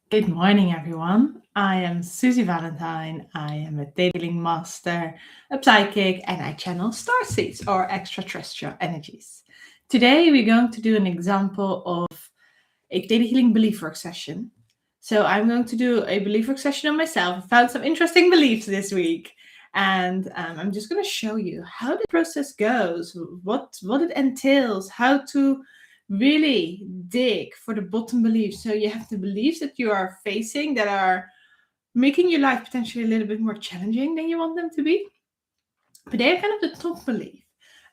Good morning, everyone. I am Susie Valentine. I am a Theta Healing master, a psychic, and I channel star seeds or extraterrestrial energies. Today, we're going to do an example of a Theta Healing belief work session. So, I'm going to do a belief work session on myself. I found some interesting beliefs this week, and I'm just going to show you how the process goes, what it entails, how to really dig for the bottom beliefs. So you have the beliefs that you are facing that are making your life potentially a little bit more challenging than you want them to be. But they are kind of the top belief.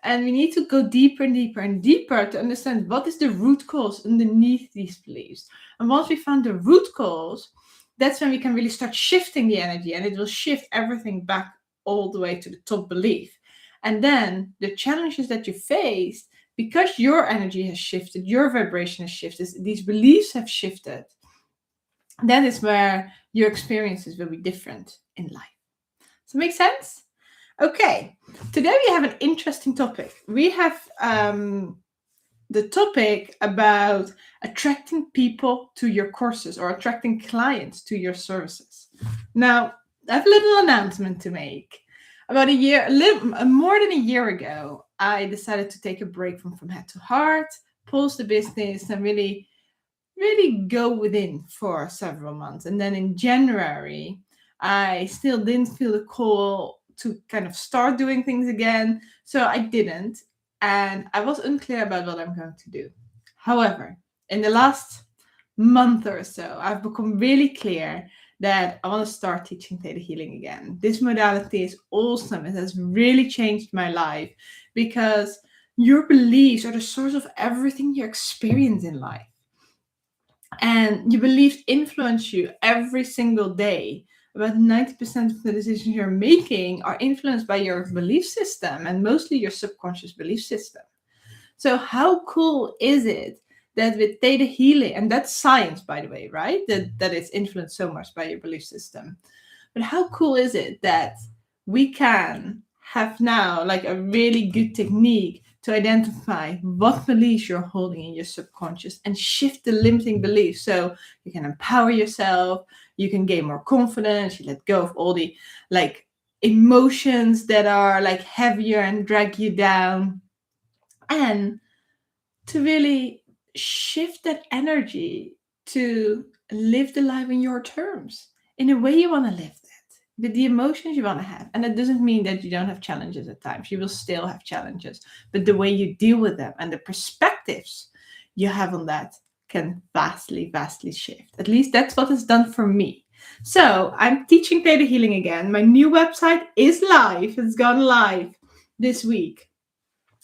And we need to go deeper and deeper and deeper to understand what is the root cause underneath these beliefs. And once we found the root cause, that's when we can really start shifting the energy, and it will shift everything back all the way to the top belief. And then the challenges that you face, because your energy has shifted, your vibration has shifted, these beliefs have shifted, that is where your experiences will be different in life. Does it make sense? Okay, today we have an interesting topic. We have the topic about attracting people to your courses or attracting clients to your services. Now, I have a little announcement to make. About more than a year ago, I decided to take a break from head to heart, pause the business, and really go within for several months. And then in January, I still didn't feel the call to kind of start doing things again. So I didn't. And I was unclear about what I'm going to do. However, in the last month or so, I've become really clear that I want to start teaching Theta Healing again. This modality is awesome. It has really changed my life because your beliefs are the source of everything you experience in life. And your beliefs influence you every single day. About 90% of the decisions you're making are influenced by your belief system, and mostly your subconscious belief system. So how cool is it that with Theta Healing, and that's science, by the way, right? That is influenced so much by your belief system. But how cool is it that we can have now like a really good technique to identify what beliefs you're holding in your subconscious and shift the limiting beliefs so you can empower yourself, you can gain more confidence, you let go of all the like emotions that are like heavier and drag you down, and to really shift that energy to live the life in your terms, in a way you want to live that, with the emotions you want to have. And it doesn't mean that you don't have challenges at times. You will still have challenges, but the way you deal with them and the perspectives you have on that can vastly shift. At least that's what it's done for me. So I'm teaching Theta Healing again. My new website is live. It's gone live this week.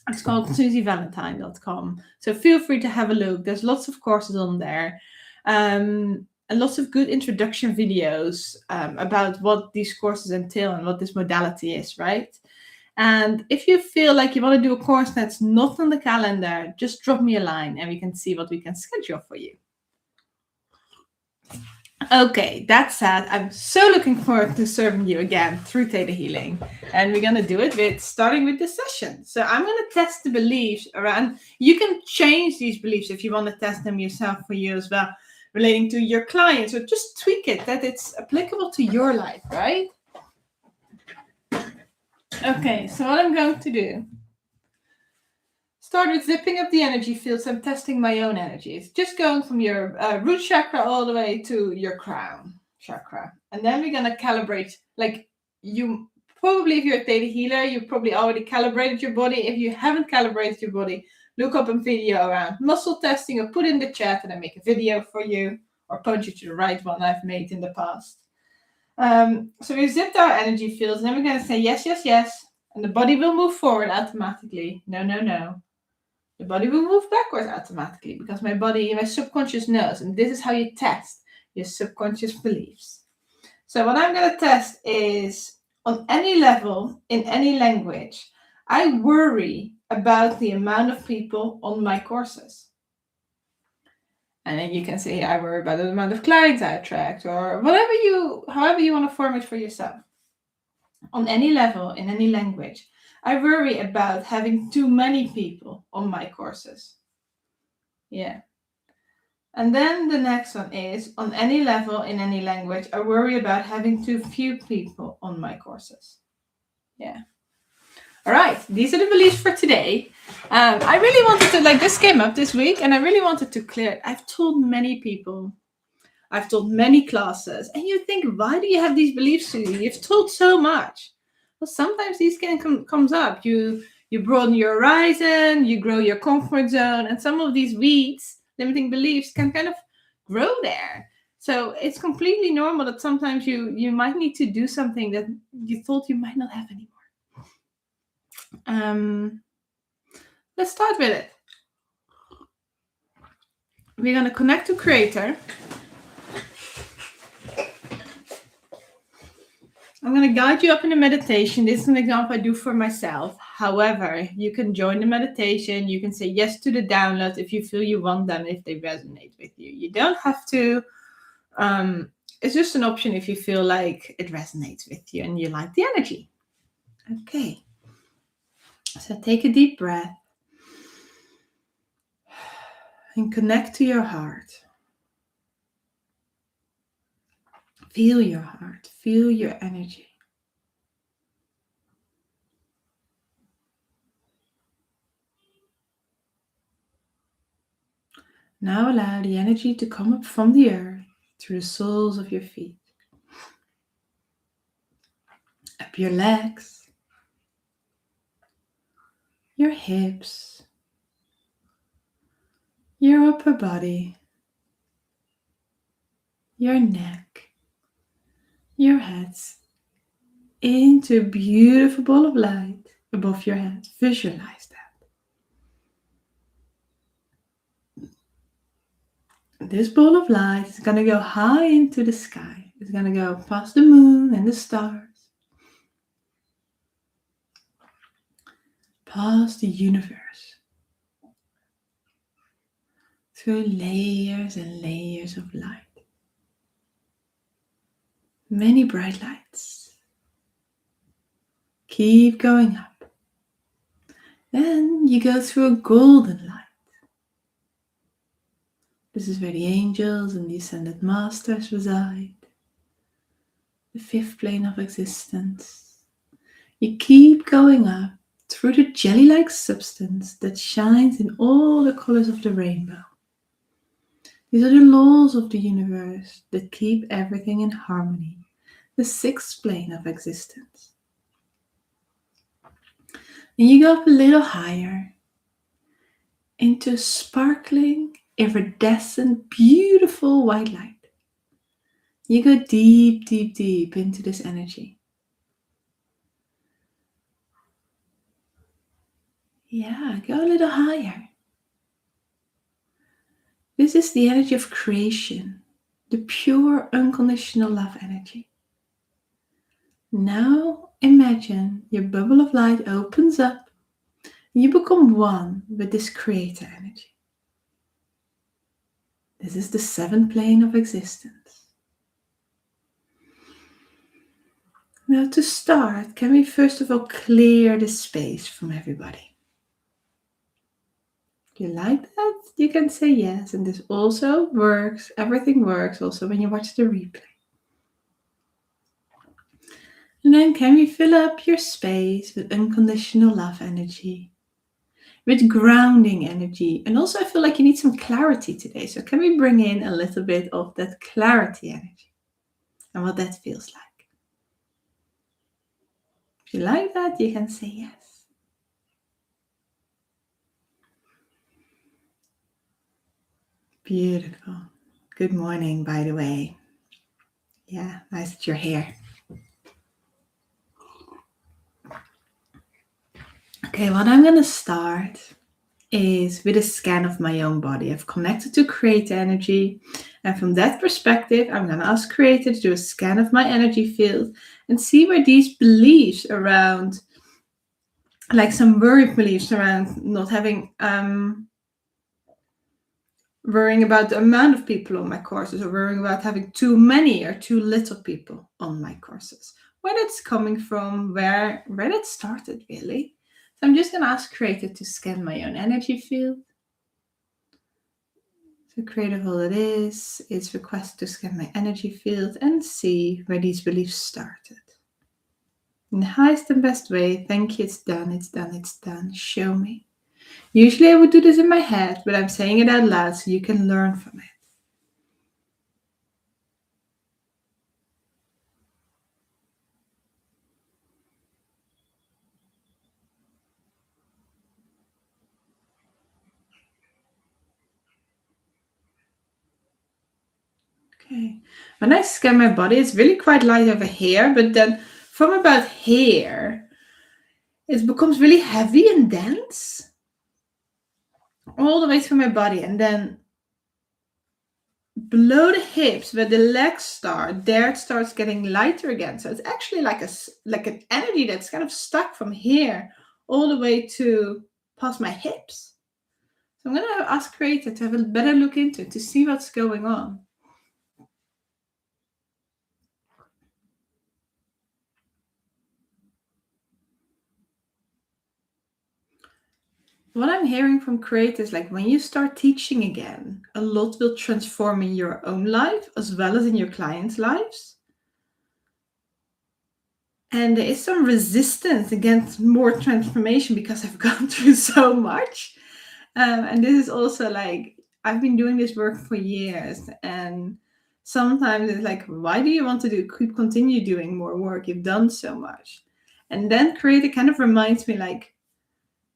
It's called susievalentine.com. So feel free to have a look. There's lots of courses on there. And lots of good introduction videos about what these courses entail and what this modality is, right? And if you feel like you want to do a course that's not on the calendar, just drop me a line and we can see what we can schedule for you. Okay, that said, I'm so looking forward to serving you again through Theta Healing. And we're going to do it starting with this session. So I'm going to test the beliefs around. You can change these beliefs if you want to test them yourself for you as well, relating to your clients, or just tweak it that it's applicable to your life, right? Okay, so what I'm going to do, start with zipping up the energy fields. I'm testing my own energy. It's just going from your root chakra all the way to your crown chakra. And then we're going to calibrate, like you probably, if you're a Theta healer, you probably already calibrated your body. If you haven't calibrated your body, look up a video around muscle testing or put in the chat and I make a video for you, or point you to the right one I've made in the past. So we zipped our energy fields and then we're going to say yes, yes, yes. And the body will move forward automatically. No, no, no. The body will move backwards automatically because my subconscious knows. And this is how you test your subconscious beliefs. So what I'm going to test is, on any level, in any language, I worry about the amount of people on my courses. And then you can say, I worry about the amount of clients I attract, or however you want to form it for yourself. On any level, in any language, I worry about having too many people on my courses. Yeah. And then the next one is, on any level, in any language, I worry about having too few people on my courses. Yeah. All right, these are the beliefs for today. I really wanted to, this came up this week, and I really wanted to clear it. I've told many people, I've told many classes, and you think, why do you have these beliefs, Susie? You've told so much. Well, sometimes these comes up. You broaden your horizon, you grow your comfort zone, and some of these weeds, limiting beliefs, can kind of grow there. So it's completely normal that sometimes you might need to do something that you thought you might not have anymore. Let's start with it. We're going to connect to Creator. I'm going to guide you up in a meditation. This is an example I do for myself. However, you can join the meditation. You can say yes to the download if you feel you want them, if they resonate with you. You don't have to. It's just an option if you feel like it resonates with you and you like the energy. Okay. So take a deep breath and connect to your heart. Feel your heart. Feel your energy. Now allow the energy to come up from the earth through the soles of your feet. Up your legs, your hips, your upper body, your neck, your head, into a beautiful ball of light above your head. Visualize that. This ball of light is going to go high into the sky. It's going to go past the moon and the stars, past the universe, through layers and layers of light. Many bright lights. Keep going up. Then you go through a golden light. This is where the angels and the ascended masters reside. The fifth plane of existence. You keep going up through the jelly-like substance that shines in all the colors of the rainbow. These are the laws of the universe that keep everything in harmony. The sixth plane of existence. And you go up a little higher into sparkling, iridescent, beautiful white light. You go deep, deep, deep into this energy. Yeah, go a little higher. This is the energy of creation, the pure, unconditional love energy. Now imagine your bubble of light opens up and you become one with this creator energy. This is the seventh plane of existence. Now to start, can we first of all clear the space from everybody? If you like that, you can say yes, and this also works. Everything works also when you watch the replay. And then can we fill up your space with unconditional love energy, with grounding energy? And also I feel like you need some clarity today. So can we bring in a little bit of that clarity energy and what that feels like? If you like that, you can say yes. Beautiful. Good morning, by the way. Yeah, nice that you're here. Okay, what I'm going to start is with a scan of my own body. I've connected to Creator energy, and from that perspective, I'm going to ask Creator to do a scan of my energy field and see where these beliefs around, like some worried beliefs around not having, worrying about the amount of people on my courses, or worrying about having too many or too little people on my courses, where that's coming from, where that started really. So I'm just going to ask Creator to scan my own energy field. So So creative all it is, it's requested to scan my energy field and see where these beliefs started. In the highest and best way, thank you, it's done, it's done, it's done. Show me. Usually I would do this in my head, but I'm saying it out loud so you can learn from it. Okay. When I scan my body, it's really quite light over here, but then from about here, it becomes really heavy and dense all the way through my body. And then below the hips, where the legs start, there it starts getting lighter again. So it's actually like an energy that's kind of stuck from here all the way to past my hips. So I'm going to ask Creator to have a better look into it, to see what's going on. What I'm hearing from Creator is like when you start teaching again, a lot will transform in your own life as well as in your clients' lives. And there is some resistance against more transformation because I've gone through so much. And this is also like, I've been doing this work for years. And sometimes it's like, why do you want to continue doing more work? You've done so much. And then Creator kind of reminds me like,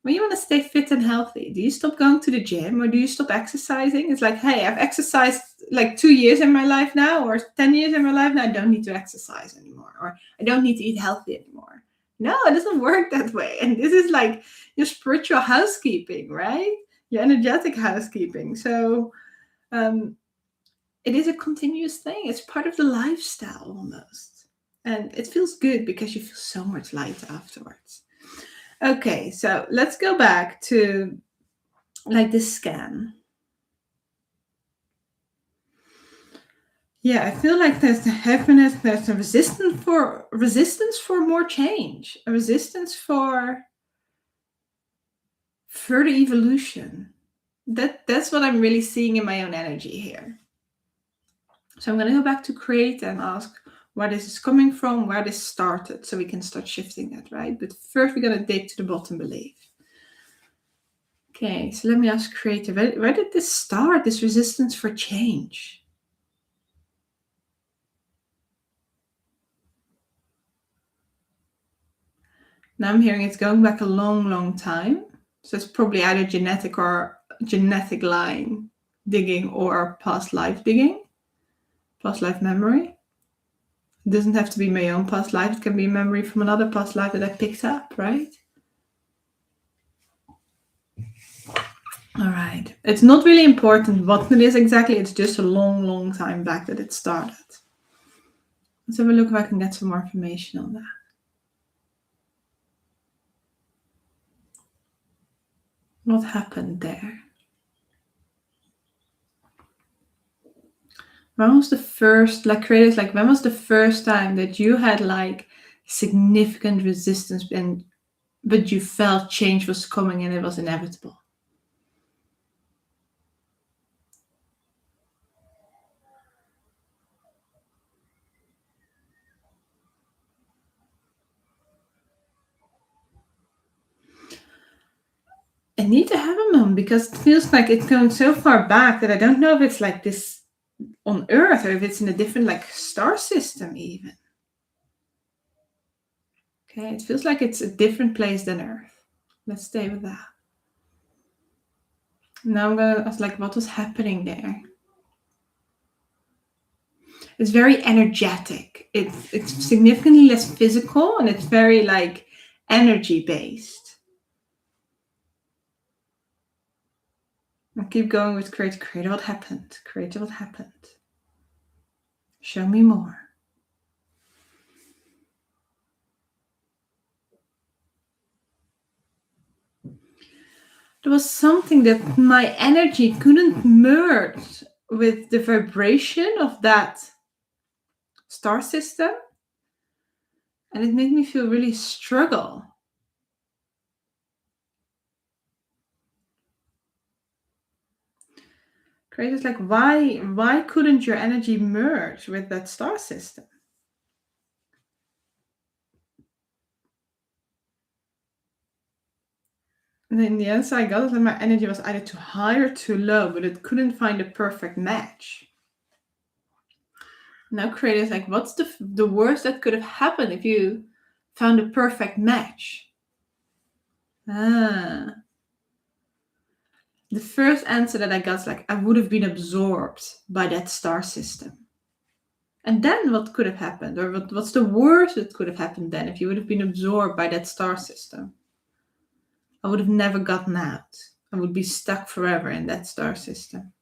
when you want to stay fit and healthy, do you stop going to the gym or do you stop exercising? It's like, hey, I've exercised like 2 years in my life now or 10 years in my life now. I don't need to exercise anymore, or I don't need to eat healthy anymore. No, it doesn't work that way. And this is like your spiritual housekeeping, right? Your energetic housekeeping. So it is a continuous thing. It's part of the lifestyle almost. And it feels good because you feel so much lighter afterwards. Okay, so let's go back to like this scan. Yeah, I feel like there's the heaviness, there's a resistance for more change, a resistance for further evolution. That's what I'm really seeing in my own energy here. So I'm going to go back to create and ask where this is coming from, where this started, so we can start shifting that, right? But first we're going to dig to the bottom belief. Okay, so let me ask creator, where did this start, this resistance for change? Now I'm hearing it's going back a long, long time. So it's probably either genetic line digging or past life digging, past life memory. It doesn't have to be my own past life. It can be a memory from another past life that I picked up, right? All right. It's not really important what it is exactly. It's just a long, long time back that it started. Let's have a look if I can get some more information on that. What happened there? When was the first, like creators, like when was the first time that you had like significant resistance but you felt change was coming and it was inevitable? I need to have a moment because it feels like it's going so far back that I don't know if it's like this on Earth or if it's in a different like star system even. Okay, it feels like it's a different place than Earth. Let's stay with that. Now I'm gonna ask like what was happening there. It's very energetic. It's significantly less physical and it's very like energy based. I'll keep going with create. Create what happened. Create what happened. Show me more. There was something that my energy couldn't merge with the vibration of that star system. And it made me feel really struggle. Great. It's like, why couldn't your energy merge with that star system? And in the answer I got is that my energy was either too high or too low, but it couldn't find a perfect match. Now creative is like, what's the worst that could have happened if you found a perfect match? The first answer that I got is like, I would have been absorbed by that star system. And then what could have happened? Or what's the worst that could have happened then if you would have been absorbed by that star system? I would have never gotten out. I would be stuck forever in that star system.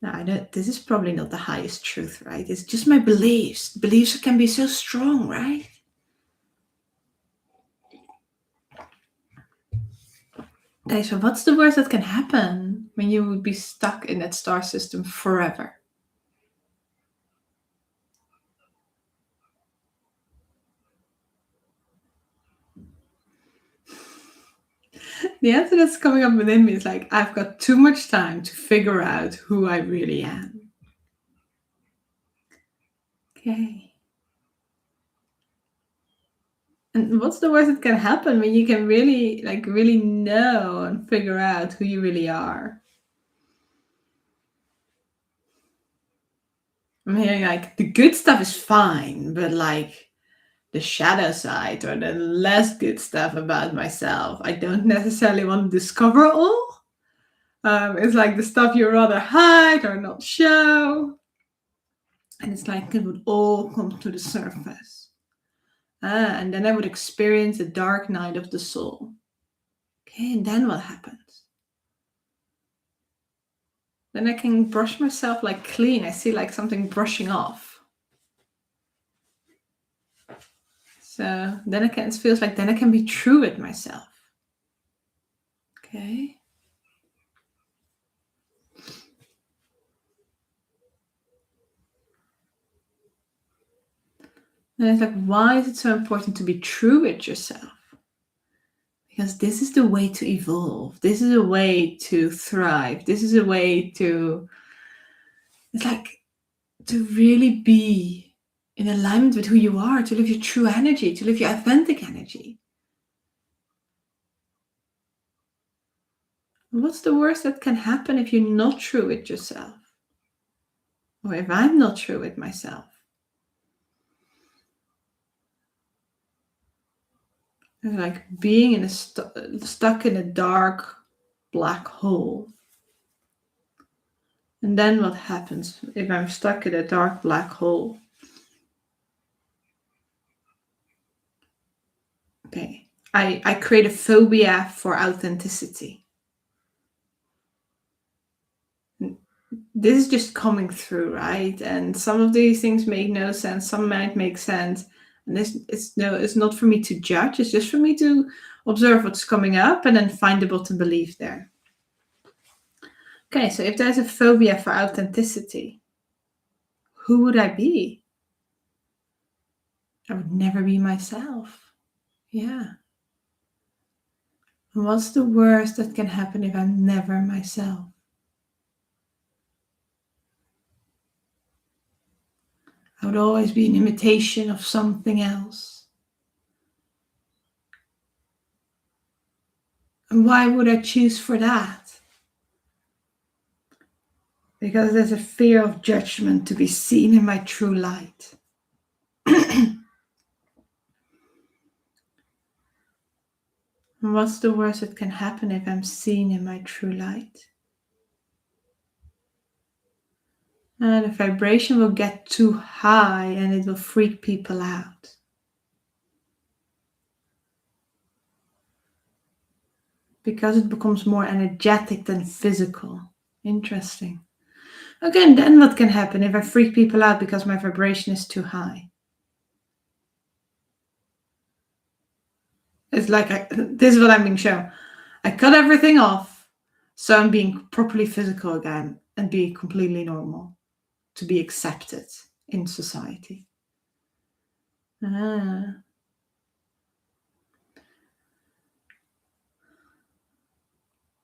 Now, this is probably not the highest truth, right? It's just my beliefs. Beliefs can be so strong, right? Okay, so what's the worst that can happen when you would be stuck in that star system forever? The answer that's coming up within me is like, I've got too much time to figure out who I really am. Okay. And what's the worst that can happen when you can really know and figure out who you really are? I'm hearing like the good stuff is fine, but like the shadow side or the less good stuff about myself, I don't necessarily want to discover all. It's like the stuff you rather hide or not show. And it's like it would all come to the surface. And then I would experience the dark night of the soul. Okay, and then what happens? Then I can brush myself like clean. I see like something brushing off. So then it feels like then I can be true with myself. Okay. And it's like, why is it so important to be true with yourself? Because this is the way to evolve. This is a way to thrive. This is a way to, it's like, to really be in alignment with who you are, to live your true energy, to live your authentic energy. What's the worst that can happen if you're not true with yourself? Or if I'm not true with myself? It's like being in stuck in a dark black hole. And then what happens if I'm stuck in a dark black hole? Okay, I create a phobia for authenticity. This is just coming through, right? And some of these things make no sense. Some might make sense. And it's not for me to judge. It's just for me to observe what's coming up and then find the bottom belief there. Okay, so if there's a phobia for authenticity, who would I be? I would never be myself. Yeah. And what's the worst that can happen if I'm never myself? I would always be an imitation of something else. And why would I choose for that? Because there's a fear of judgment to be seen in my true light. And what's the worst that can happen if I'm seen in my true light? And the vibration will get too high and it will freak people out. Because it becomes more energetic than physical. Interesting. Again, then what can happen if I freak people out because my vibration is too high? It's like, this is what I'm being shown. I cut everything off, so I'm being properly physical again and be completely normal, to be accepted in society.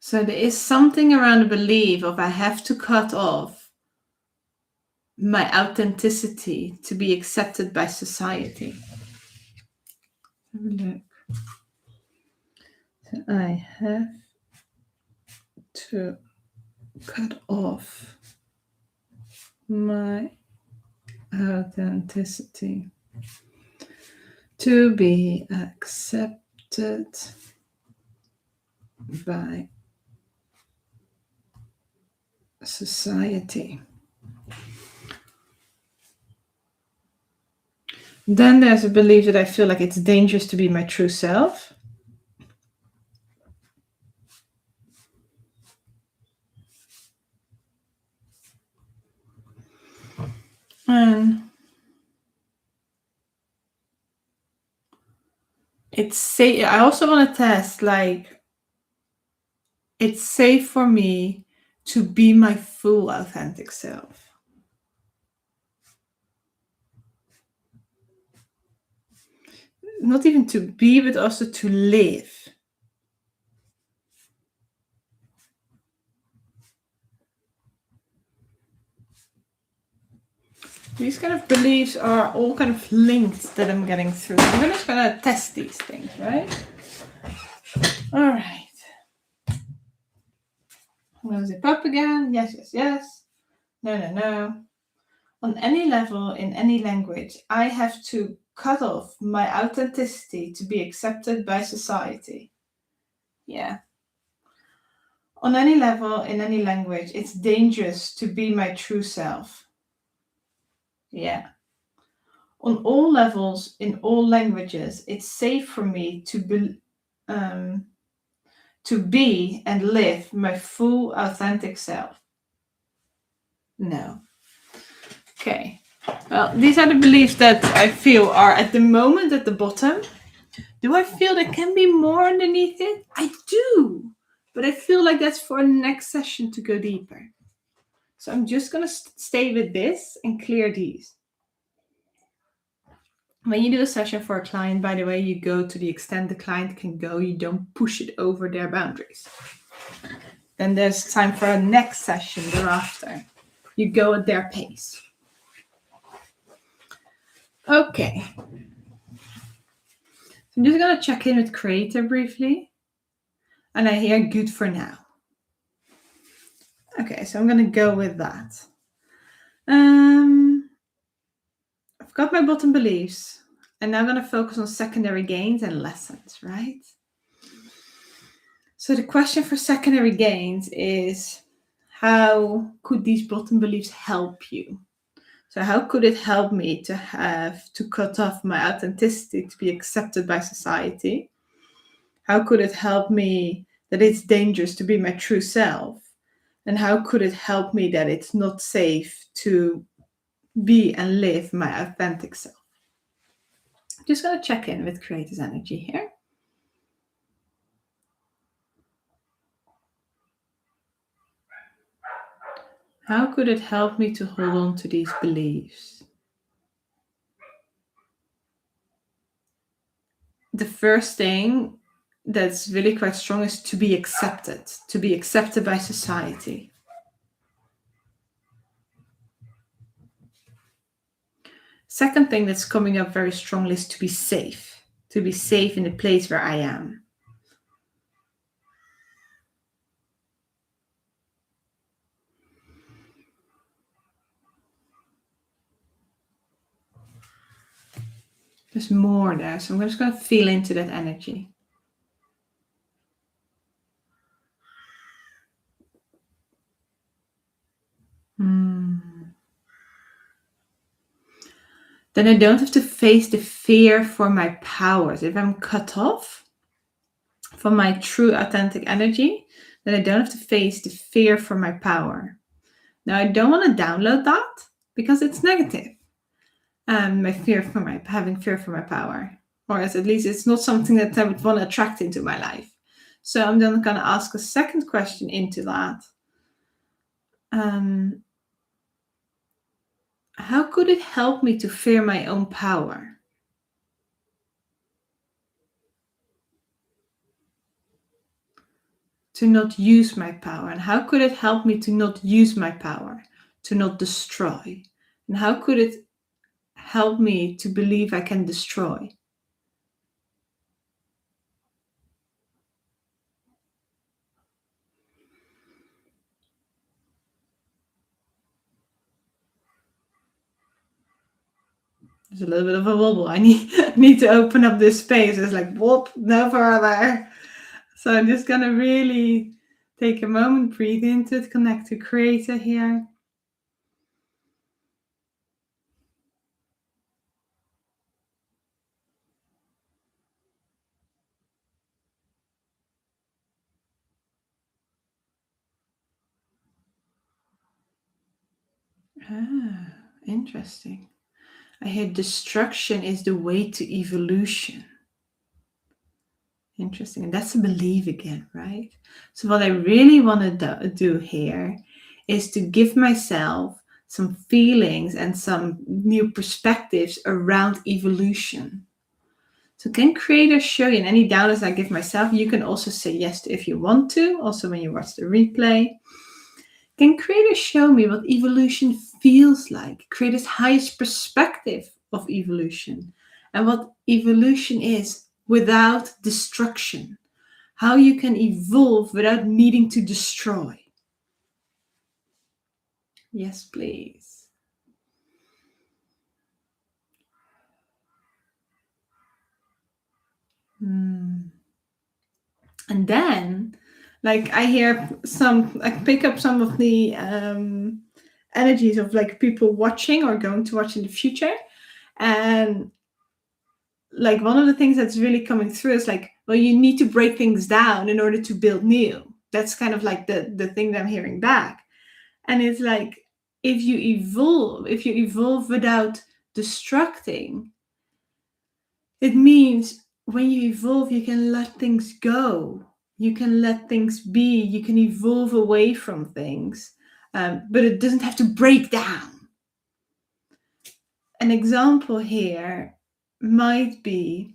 So there is something around the belief of I have to cut off my authenticity to be accepted by society. Have a look. So I have to cut off my authenticity to be accepted by society. Then there's a belief that I feel like it's dangerous to be my true self. And it's safe. I also want to test, like, it's safe for me to be my full authentic self. Not even to be, but also to live. These kind of beliefs are all kind of linked that I'm getting through. I'm just going to test these things, right? All right. I'm going to zip up again. Yes, yes, yes. No, no, no. On any level, in any language, I have to cut off my authenticity to be accepted by society. Yeah. On any level, in any language, it's dangerous to be my true self. Yeah. On all levels, in all languages, it's safe for me to be and live my full authentic self. No. Okay. Well, these are the beliefs that I feel are at the moment at the bottom. Do I feel there can be more underneath it? I do. But I feel like that's for a next session to go deeper. So I'm just going to stay with this and clear these. When you do a session for a client, by the way, you go to the extent the client can go. You don't push it over their boundaries. Then there's time for a next session thereafter. You go at their pace. Okay. So I'm just going to check in with Creator briefly. And I hear good for now. Okay, so I'm going to go with that. I've got my bottom beliefs. And now I'm going to focus on secondary gains and lessons, right? So the question for secondary gains is, how could these bottom beliefs help you? So how could it help me to have to cut off my authenticity to be accepted by society? How could it help me that it's dangerous to be my true self? And how could it help me that it's not safe to be and live my authentic self? I'm just going to check in with Creator's energy here. How could it help me to hold on to these beliefs? The first thing that's really quite strong is to be accepted by society. Second thing that's coming up very strongly is to be safe in the place where I am. There's more there, so I'm just going to feel into that energy. Then I don't have to face the fear for my powers. If I'm cut off from my true authentic energy, then I don't have to face the fear for my power. Now, I don't want to download that because it's negative. My having fear for my power, or at least it's not something that I would want to attract into my life. So I'm then going to ask a second question into that. How could it help me to fear my own power? to not use my power? And how could it help me to not use my power, to not destroy? And how could it help me to believe I can destroy? There's a little bit of a wobble. I need to open up this space. It's like, whoop, no further. So I'm just going to really take a moment, breathe into it, connect to Creator here. Ah, interesting. I hear destruction is the way to evolution. Interesting. And that's a belief again, right? So what I really want to do here is to give myself some feelings and some new perspectives around evolution. So can Creator show you, and any downloads I give myself, you can also say yes to if you want to, also when you watch the replay. Can Creator show me what evolution feels like? Creator's highest perspective of evolution and what evolution is without destruction. How you can evolve without needing to destroy. Yes, please. And then, like, I pick up some of the energies of like people watching or going to watch in the future. And like one of the things that's really coming through is like, well, you need to break things down in order to build new. That's kind of like the thing that I'm hearing back. And it's like, if you evolve without destructing, it means when you evolve, you can let things go. You can let things be. You can evolve away from things, but it doesn't have to break down. An example here might be,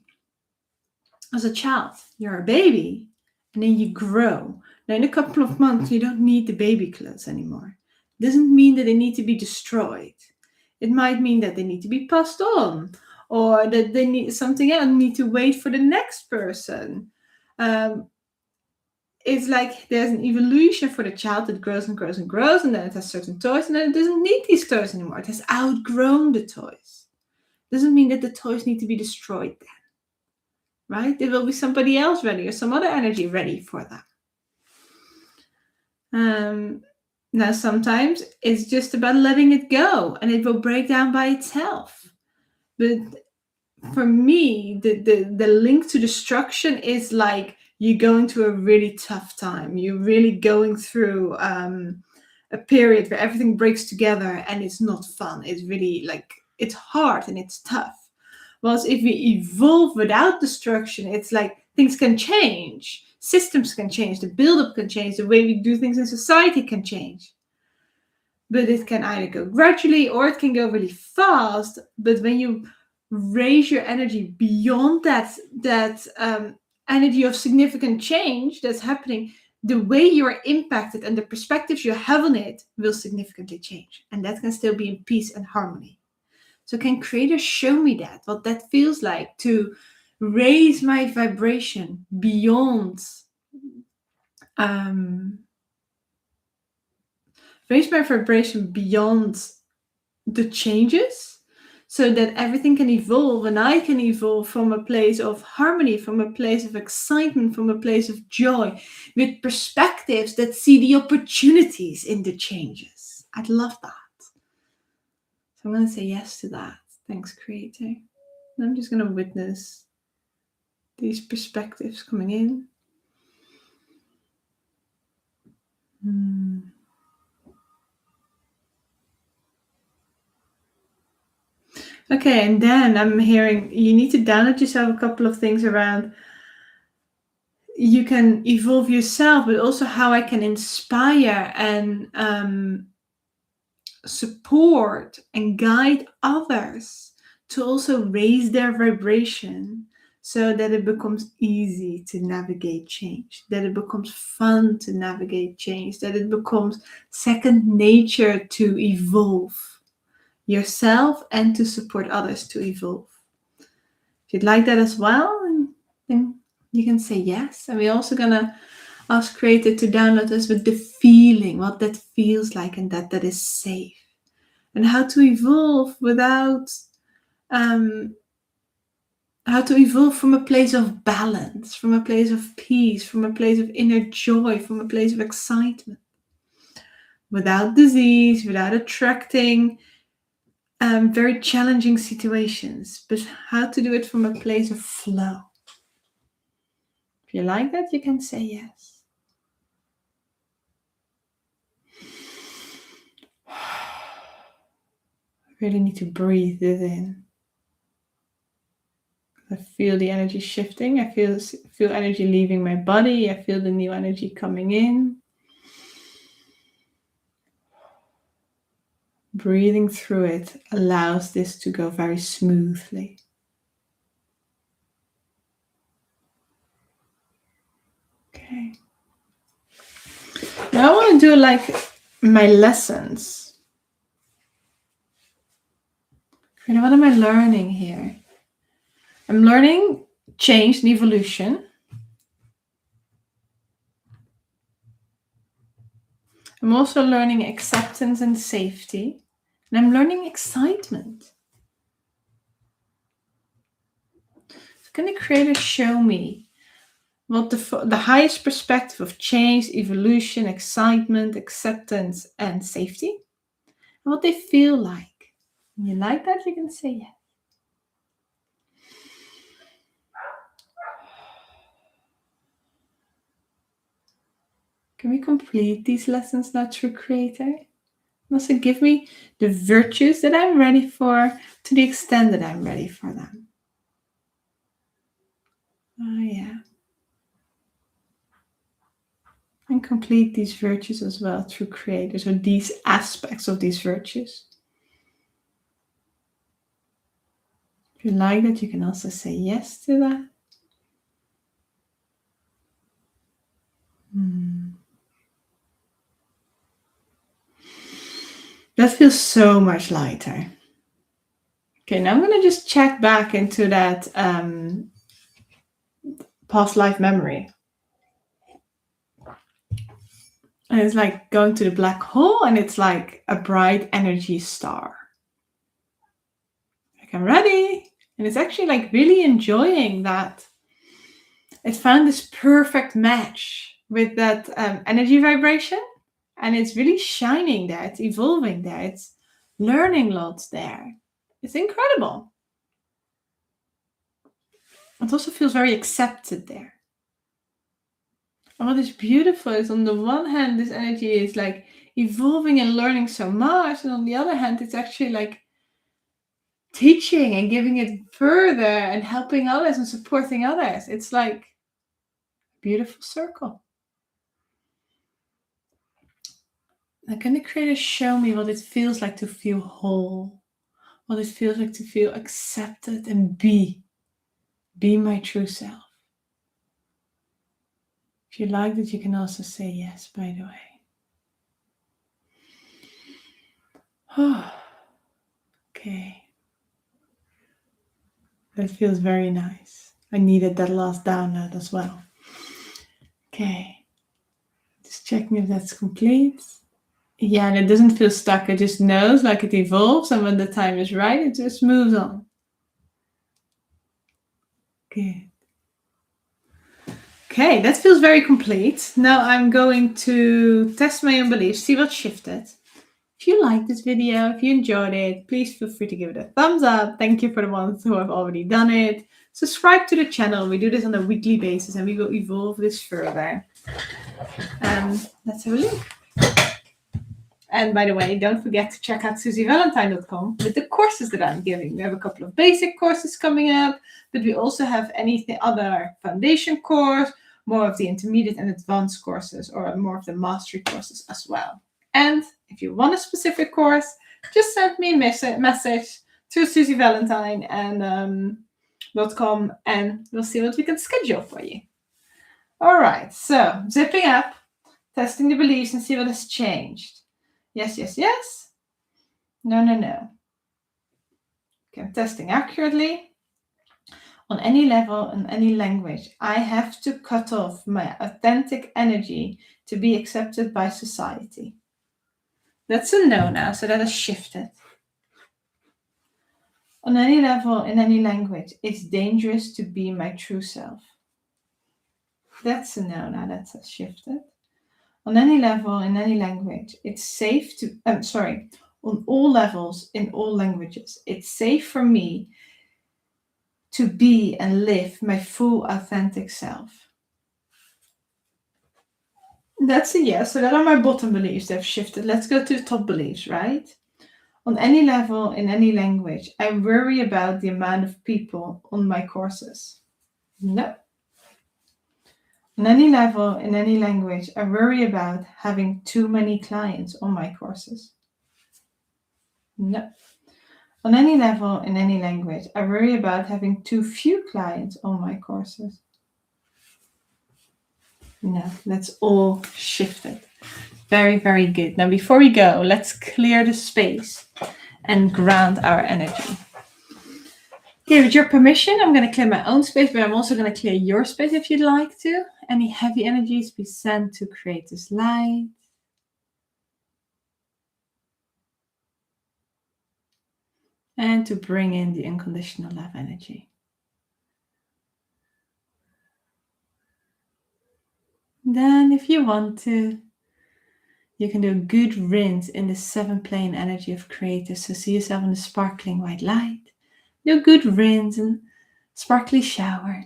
as a child, you're a baby, and then you grow. Now, in a couple of months, you don't need the baby clothes anymore. It doesn't mean that they need to be destroyed. It might mean that they need to be passed on, or that they need something else, need to wait for the next person. It's like there's an evolution for the child that grows and grows and grows, and then it has certain toys, and then it doesn't need these toys anymore. It has outgrown the toys. Doesn't mean that the toys need to be destroyed then. Right? There will be somebody else ready or some other energy ready for that. Now, sometimes it's just about letting it go and it will break down by itself. But for me, the link to destruction is like you're going through a really tough time. You're really going through a period where everything breaks together and it's not fun. It's really like, it's hard and it's tough. Whereas if we evolve without destruction, it's like things can change. Systems can change. The buildup can change. The way we do things in society can change. But it can either go gradually or it can go really fast. But when you raise your energy beyond that energy of significant change that's happening, the way you are impacted and the perspectives you have on it will significantly change. And that can still be in peace and harmony. So can Creator show me that, what that feels like to raise my vibration beyond, the changes, so that everything can evolve and I can evolve from a place of harmony, from a place of excitement, from a place of joy, with perspectives that see the opportunities in the changes. I'd love that. So I'm going to say yes to that. Thanks, Creator. And I'm just going to witness these perspectives coming in. Okay, and then I'm hearing you need to download yourself a couple of things around you can evolve yourself, but also how I can inspire and support and guide others to also raise their vibration so that it becomes easy to navigate change, that it becomes fun to navigate change, that it becomes second nature to evolve yourself and to support others to evolve. If you'd like that as well, then you can say yes. And we're also going to ask Creator to download us with the feeling, what that feels like, and that is safe. And how to evolve without, how to evolve from a place of balance, from a place of peace, from a place of inner joy, from a place of excitement. Without disease, without attracting very challenging situations, but how to do it from a place of flow. If you like that, you can say yes. I really need to breathe it in. I feel the energy shifting. I feel energy leaving my body. I feel the new energy coming in. Breathing through it allows this to go very smoothly. Okay. Now I want to do like my lessons. What am I learning here? I'm learning change and evolution. I'm also learning acceptance and safety. And I'm learning excitement. So can the Creator show me what the highest perspective of change, evolution, excitement, acceptance, and safety, and what they feel like? When you like that, you can say yes. Can we complete these lessons now through Creator? Also give me the virtues that I'm ready for to the extent that I'm ready for them. Oh, yeah. And complete these virtues as well through Creator, so these aspects of these virtues. If you like that, you can also say yes to that. That feels so much lighter. Okay, now I'm going to just check back into that past life memory. And it's like going to the black hole, and it's like a bright energy star. Like, I'm ready. And it's actually like really enjoying that. It found this perfect match with that energy vibration. And it's really shining there. It's evolving there. It's learning lots there. It's incredible. It also feels very accepted there. And what is beautiful is, on the one hand, this energy is like evolving and learning so much. And on the other hand, it's actually like teaching and giving it further and helping others and supporting others. It's like a beautiful circle. Now, can the Creator show me what it feels like to feel whole? What it feels like to feel accepted and be my true self? If you like that, you can also say yes, by the way. Oh, okay. That feels very nice. I needed that last download as well. Okay. Just checking if that's complete. Yeah, and it doesn't feel stuck. It just knows, like, it evolves, and when the time is right, it just moves on. Good. Okay, that feels very complete. Now I'm going to test my own beliefs, see what shifted. If you liked this video, if you enjoyed it, please feel free to give it a thumbs up. Thank you for the ones who have already done it. Subscribe to the channel. We do this on a weekly basis, and we will evolve this further. Let's have a look. And by the way, don't forget to check out SusieValentine.com with the courses that I'm giving. We have a couple of basic courses coming up, but we also have anything other foundation course, more of the intermediate and advanced courses, or more of the mastery courses as well. And if you want a specific course, just send me a message through Susie Valentine, and www.zippingup.com, and we'll see what we can schedule for you. All right, so zipping up, testing the beliefs and see what has changed. Yes, yes, yes. No, no, no. Okay, I'm testing accurately. On any level, in any language, I have to cut off my authentic energy to be accepted by society. That's a no now, so that has shifted. On any level, in any language, it's dangerous to be my true self. That's a no now, that has shifted. On any level, in any language, it's safe to, on all levels, in all languages, it's safe for me to be and live my full authentic self. That's a yes. So that are my bottom beliefs. They've shifted. Let's go to the top beliefs, right? On any level, in any language, I worry about the amount of people on my courses. No. On any level, in any language, I worry about having too many clients on my courses. No. On any level, in any language, I worry about having too few clients on my courses. No, that's all shifted. Very, very good. Now, before we go, let's clear the space and ground our energy. Okay, with your permission, I'm going to clear my own space, but I'm also going to clear your space if you'd like to. Any heavy energies be sent to create this light. And to bring in the unconditional love energy. Then, if you want to, you can do a good rinse in the 7-plane energy of creative. So see yourself in the sparkling white light. Do a good rinse and sparkly shower.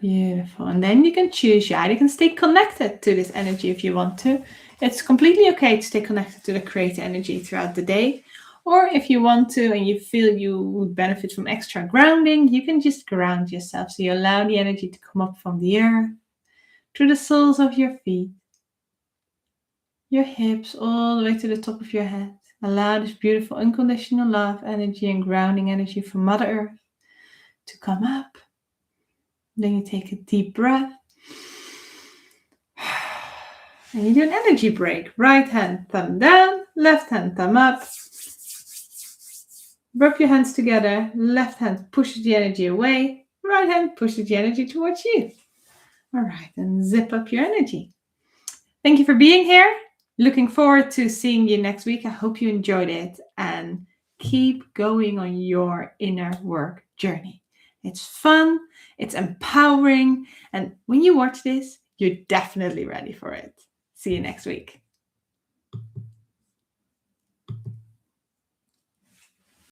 Beautiful. And then you can choose, you either can stay connected to this energy if you want to. It's completely okay to stay connected to the creative energy throughout the day. Or if you want to and you feel you would benefit from extra grounding, you can just ground yourself. So you allow the energy to come up from the earth, through the soles of your feet, your hips, all the way to the top of your head. Allow this beautiful unconditional love energy and grounding energy from Mother Earth to come up. Then you take a deep breath. And you do an energy break. Right hand, thumb down. Left hand, thumb up. Rub your hands together. Left hand pushes the energy away. Right hand pushes the energy towards you. All right, and zip up your energy. Thank you for being here. Looking forward to seeing you next week. I hope you enjoyed it. And keep going on your inner work journey. It's fun. It's empowering. And when you watch this, you're definitely ready for it. See you next week.